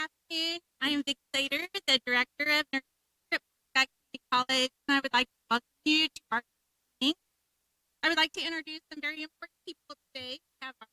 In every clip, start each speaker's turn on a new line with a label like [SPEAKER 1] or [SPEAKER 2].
[SPEAKER 1] afternoon. I am Vic Slater, the Director of Nursing at Fort Community College, and I would like to welcome you to our meeting. I would like to introduce some very important people today. We have our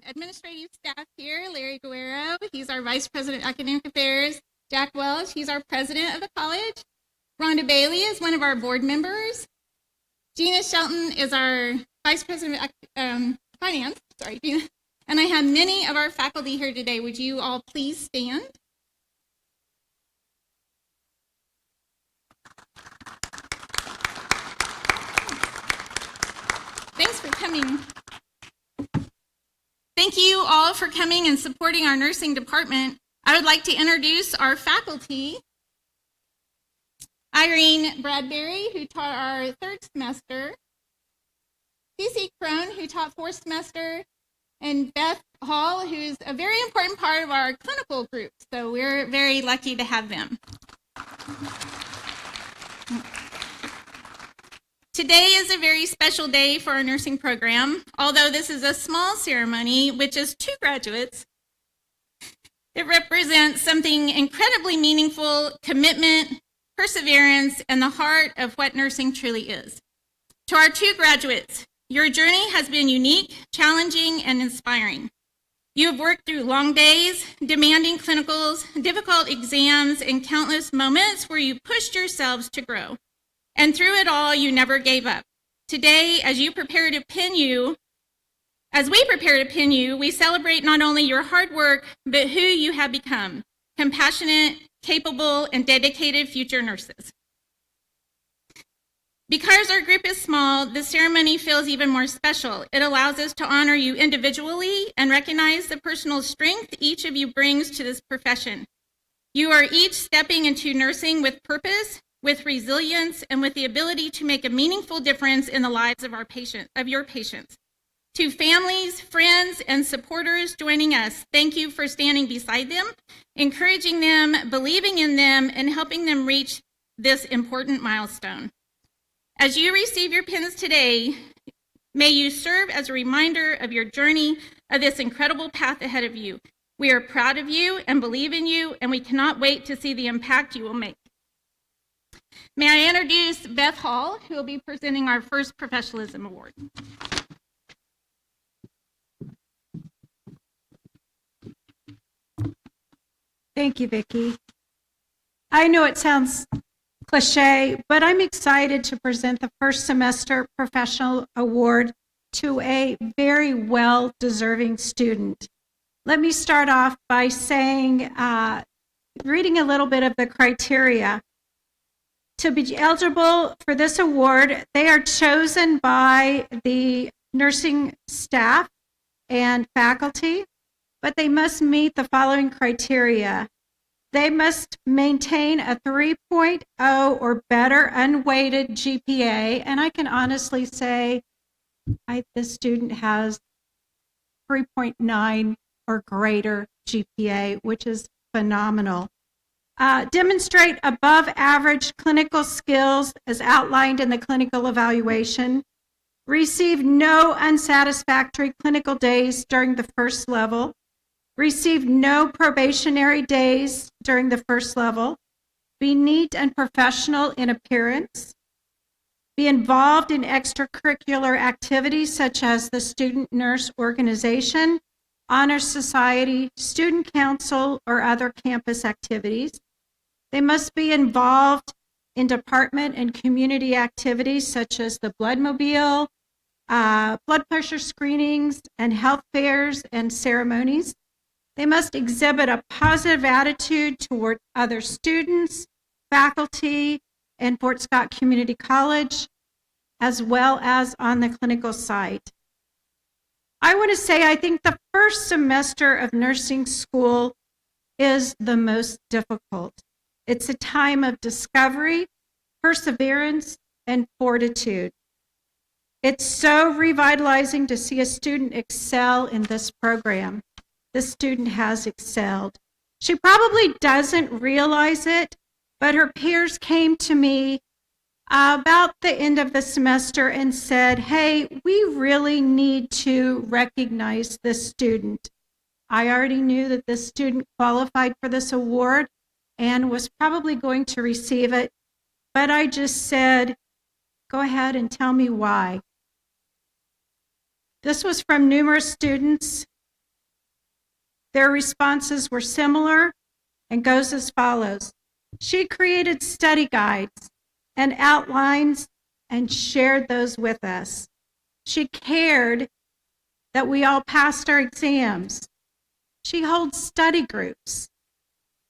[SPEAKER 1] administrative staff here, Larry Guerrero. He's our Vice President of Academic Affairs. Jack Welch, he's our President of the college. Rhonda Bailey is one of our board members. Gina Shelton is our Vice President of Finance. Sorry, Gina. And I have many of our faculty here today. Would you all please stand? Thanks for coming. Thank you all for coming and supporting our nursing department. I would like to introduce our faculty. Irene Bradbury, who taught our third semester. Cece Crone, who taught fourth semester. And Beth Hall, who's a very important part of our clinical group. So we're very lucky to have them. Today is a very special day for our nursing program. Although this is a small ceremony with just 2 graduates, it represents something incredibly meaningful: commitment, perseverance, and the heart of what nursing truly is. To our 2 graduates, your journey has been unique, challenging, and inspiring. You have worked through long days, demanding clinicals, difficult exams, and countless moments where you pushed yourselves to grow. And through it all, you never gave up. Today, as we prepare to pin you, we celebrate not only your hard work, but who you have become: compassionate, capable, and dedicated future nurses. Because our group is small, the ceremony feels even more special. It allows us to honor you individually and recognize the personal strength each of you brings to this profession. You are each stepping into nursing with purpose, with resilience, and with the ability to make a meaningful difference in the lives of your patients. To families, friends, and supporters joining us, thank you for standing beside them, encouraging them, believing in them, and helping them reach this important milestone. As you receive your pins today, may you serve as a reminder of your journey, of this incredible path ahead of you. We are proud of you and believe in you, and we cannot wait to see the impact you will make. May I introduce Beth Hall, who will be presenting our first Professionalism Award.
[SPEAKER 2] Thank you, Vicki. I know it sounds cliche, but I'm excited to present the first semester professional award to a very well-deserving student. Let me start off by saying, reading a little bit of the criteria. To be eligible for this award, they are chosen by the nursing staff and faculty, but they must meet the following criteria. They must maintain a 3.0 or better unweighted GPA, and I can honestly say this student has 3.9 or greater GPA, which is phenomenal. Demonstrate above average clinical skills as outlined in the clinical evaluation. Receive no unsatisfactory clinical days during the first level. Receive no probationary days during the first level. Be neat and professional in appearance. Be involved in extracurricular activities such as the Student Nurse Organization, Honor Society, Student Council, or other campus activities. They must be involved in department and community activities such as the Bloodmobile, blood pressure screenings, and health fairs and ceremonies. They must exhibit a positive attitude toward other students, faculty, and Fort Scott Community College, as well as on the clinical side. I want to say I think the first semester of nursing school is the most difficult. It's a time of discovery, perseverance, and fortitude. It's so revitalizing to see a student excel in this program. This student has excelled. She probably doesn't realize it, but her peers came to me about the end of the semester and said, hey, we really need to recognize this student. I already knew that this student qualified for this award and was probably going to receive it, but I just said, go ahead and tell me why. This was from numerous students. Their responses were similar and goes as follows. She created study guides and outlines and shared those with us. She cared that we all passed our exams. She holds study groups.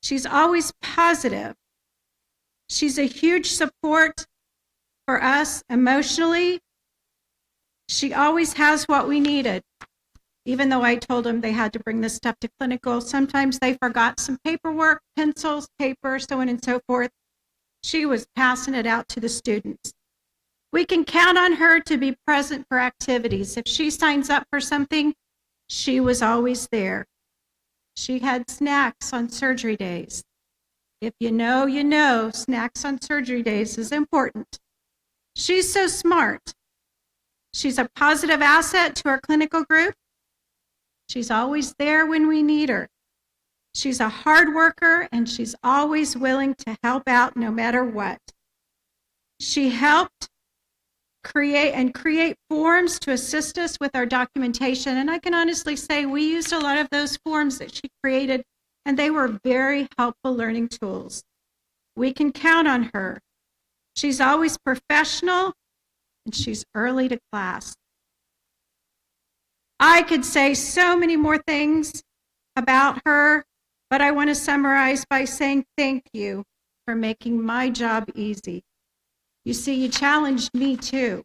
[SPEAKER 2] She's always positive. She's a huge support for us emotionally. She always has what we needed. Even though I told them they had to bring this stuff to clinical, sometimes they forgot some paperwork, pencils, paper, so on and so forth. She was passing it out to the students. We can count on her to be present for activities. If she signs up for something, she was always there. She had snacks on surgery days. If you know, snacks on surgery days is important. She's so smart. She's a positive asset to our clinical group. She's always there when we need her. She's a hard worker, and she's always willing to help out no matter what. She helped create forms to assist us with our documentation, and I can honestly say we used a lot of those forms that she created, and they were very helpful learning tools. We can count on her. She's always professional, and she's early to class. I could say so many more things about her, but I want to summarize by saying thank you for making my job easy. You see, you challenged me too.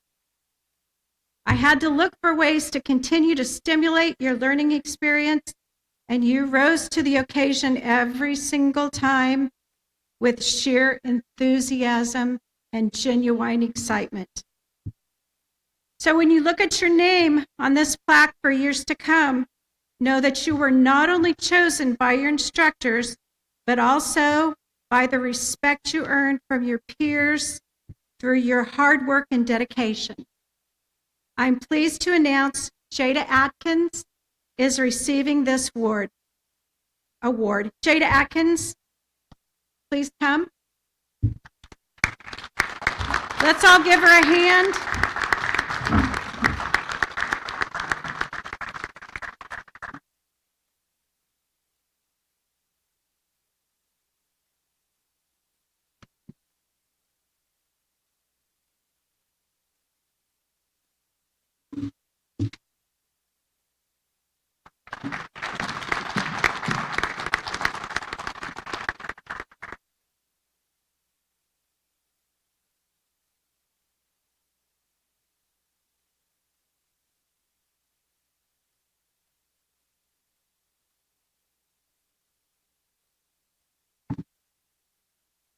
[SPEAKER 2] I had to look for ways to continue to stimulate your learning experience, and you rose to the occasion every single time with sheer enthusiasm and genuine excitement. So when you look at your name on this plaque for years to come, know that you were not only chosen by your instructors, but also by the respect you earned from your peers through your hard work and dedication. I'm pleased to announce Jada Atkins is receiving this award. Jada Atkins, please come. Let's all give her a hand.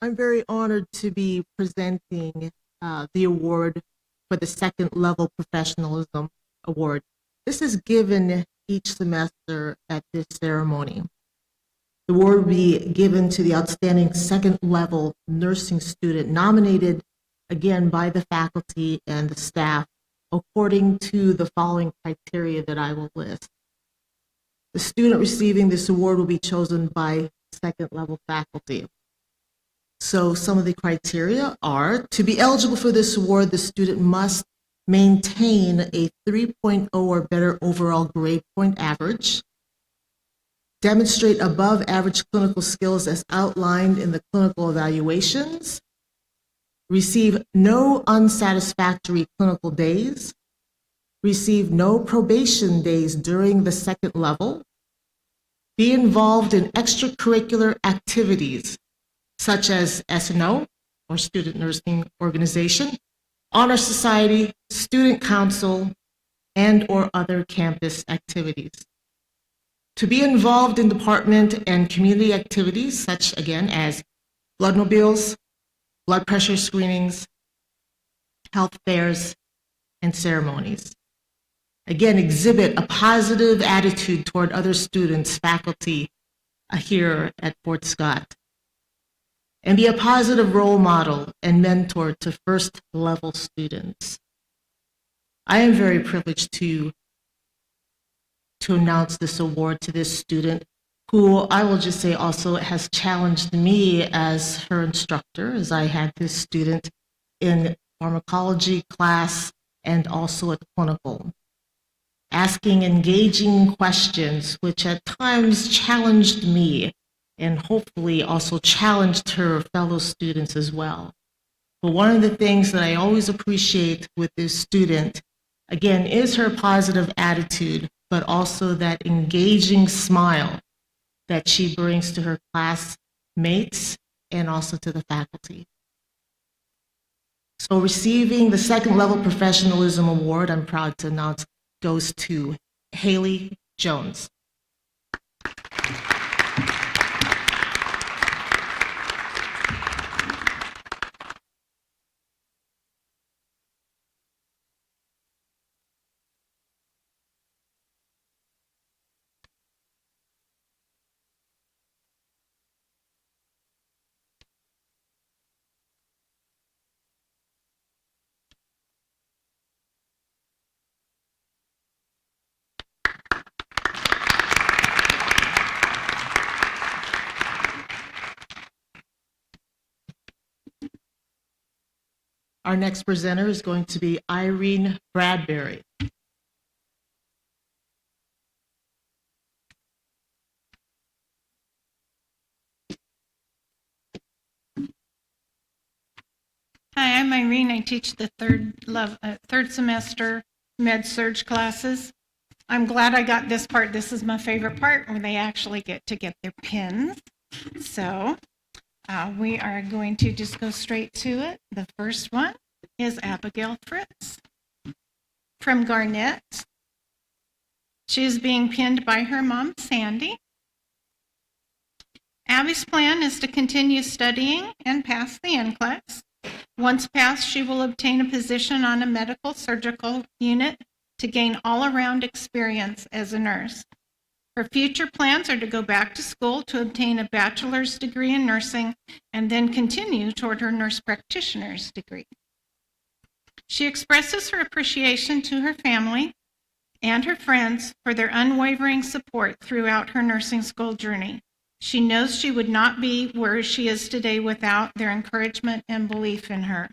[SPEAKER 3] I'm very honored to be presenting the award for the second level professionalism award. This is given each semester at this ceremony. The award will be given to the outstanding second level nursing student nominated again by the faculty and the staff according to the following criteria that I will list. The student receiving this award will be chosen by second level faculty. So some of the criteria are, to be eligible for this award, the student must maintain a 3.0 or better overall grade point average, demonstrate above average clinical skills as outlined in the clinical evaluations, receive no unsatisfactory clinical days, receive no probation days during the second level, be involved in extracurricular activities such as S&O, or Student Nursing Organization, Honor Society, Student Council, and or other campus activities. To be involved in department and community activities such, again, as blood mobiles, blood pressure screenings, health fairs, and ceremonies. Again, exhibit a positive attitude toward other students, faculty here at Fort Scott. And be a positive role model and mentor to first level students. I am very privileged to to announce this award to this student, who I will just say also has challenged me as her instructor, as I had this student in pharmacology class and also at clinical, asking engaging questions, which at times challenged me and hopefully also challenged her fellow students as well. But one of the things that I always appreciate with this student, again, is her positive attitude, but also that engaging smile that she brings to her classmates and also to the faculty. So receiving the second level professionalism award, I'm proud to announce, goes to Haley Jones. Our next presenter is going to be Irene Bradbury.
[SPEAKER 4] Hi, I'm Irene. I teach the third semester med-surg classes. I'm glad I got this part. This is my favorite part, where they actually get to get their pins. So we are going to just go straight to it. The first one is Abigail Fritz from Garnett. She is being pinned by her mom, Sandy. Abby's plan is to continue studying and pass the NCLEX. Once passed, she will obtain a position on a medical surgical unit to gain all-around experience as a nurse. Her future plans are to go back to school to obtain a bachelor's degree in nursing and then continue toward her nurse practitioner's degree. She expresses her appreciation to her family and her friends for their unwavering support throughout her nursing school journey. She knows she would not be where she is today without their encouragement and belief in her.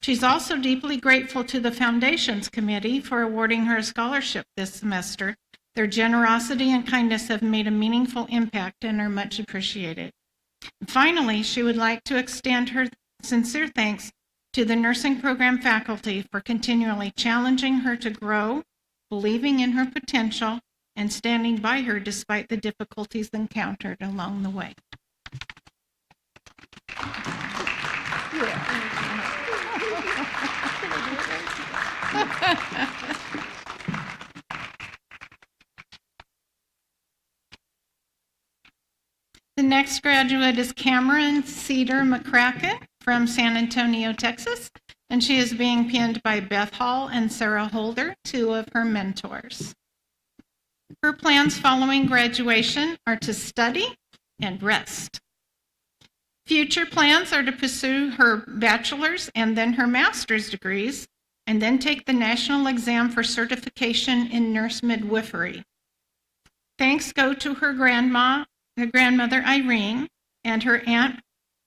[SPEAKER 4] She's also deeply grateful to the Foundations Committee for awarding her a scholarship this semester. Their generosity and kindness have made a meaningful impact and are much appreciated. Finally, she would like to extend her sincere thanks to the nursing program faculty for continually challenging her to grow, believing in her potential, and standing by her despite the difficulties encountered along the way. The next graduate is Cameron Cedar McCracken from San Antonio, Texas, and she is being pinned by Beth Hall and Sarah Holder, two of her mentors. Her plans following graduation are to study and rest. Future plans are to pursue her bachelor's and then her master's degrees, and then take the national exam for certification in nurse midwifery. Thanks go to her grandmother Irene, and her aunt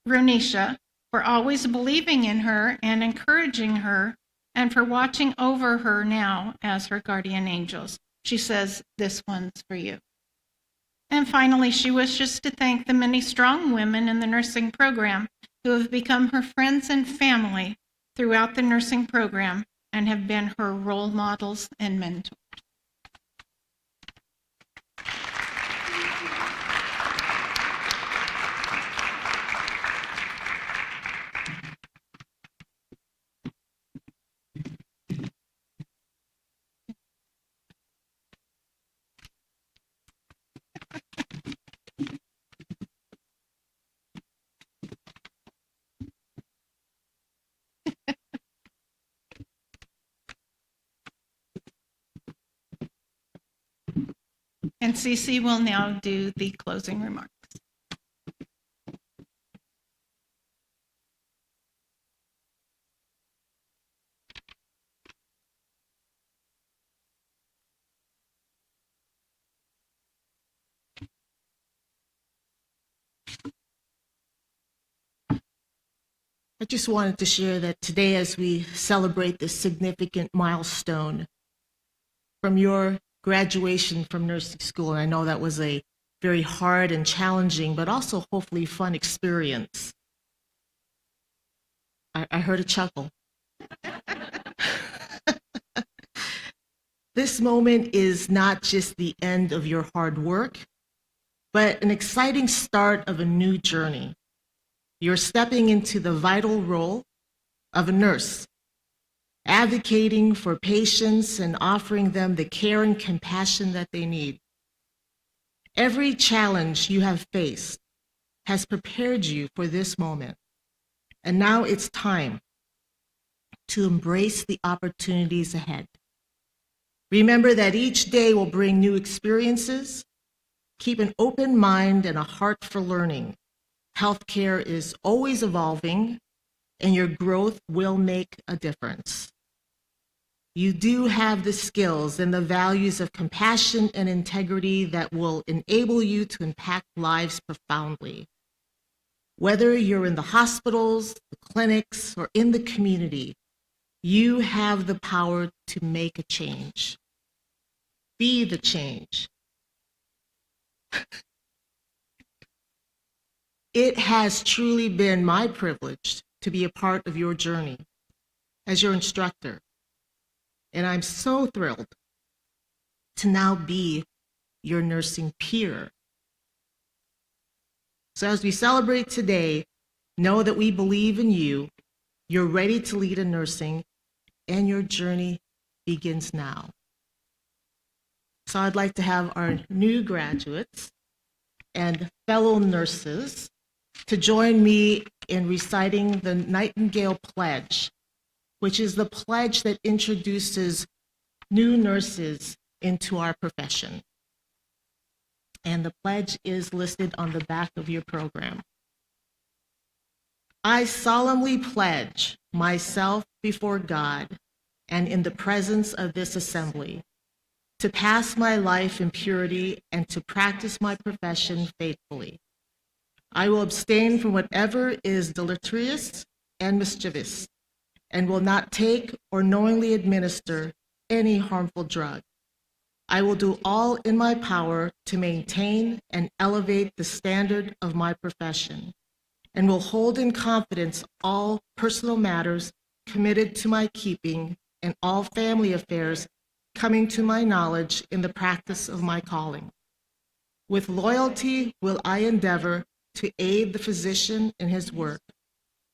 [SPEAKER 4] Ronisha for always believing in her and encouraging her, and for watching over her now as her guardian angels. She says, "This one's for you." And finally, she wishes to thank the many strong women in the nursing program who have become her friends and family throughout the nursing program and have been her role models and mentors. And Cece will now do the closing remarks.
[SPEAKER 3] I just wanted to share that today, as we celebrate this significant milestone from your graduation from nursing school, and I know that was a very hard and challenging, but also hopefully fun experience. I heard a chuckle. This moment is not just the end of your hard work, but an exciting start of a new journey. You're stepping into the vital role of a nurse, advocating for patients and offering them the care and compassion that they need. Every challenge you have faced has prepared you for this moment, and now it's time to embrace the opportunities ahead. Remember that each day will bring new experiences. Keep an open mind and a heart for learning. Healthcare is always evolving, and your growth will make a difference. You do have the skills and the values of compassion and integrity that will enable you to impact lives profoundly. Whether you're in the hospitals, the clinics, or in the community, you have the power to make a change. Be the change. It has truly been my privilege to be a part of your journey as your instructor. And I'm so thrilled to now be your nursing peer. So as we celebrate today, know that we believe in you, you're ready to lead in nursing, and your journey begins now. So I'd like to have our new graduates and fellow nurses to join me in reciting the Nightingale Pledge, which is the pledge that introduces new nurses into our profession. And the pledge is listed on the back of your program. I solemnly pledge myself before God and in the presence of this assembly to pass my life in purity and to practice my profession faithfully. I will abstain from whatever is deleterious and mischievous, and will not take or knowingly administer any harmful drug. I will do all in my power to maintain and elevate the standard of my profession, and will hold in confidence all personal matters committed to my keeping and all family affairs coming to my knowledge in the practice of my calling. With loyalty will I endeavor to aid the physician in his work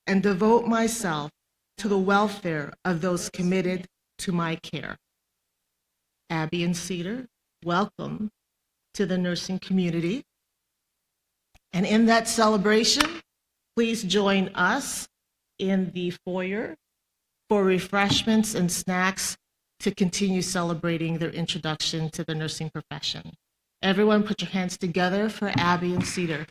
[SPEAKER 3] and devote myself to the welfare of those committed to my care. Abby and Cedar, welcome to the nursing community. And in that celebration, please join us in the foyer for refreshments and snacks to continue celebrating their introduction to the nursing profession. Everyone put your hands together for Abby and Cedar.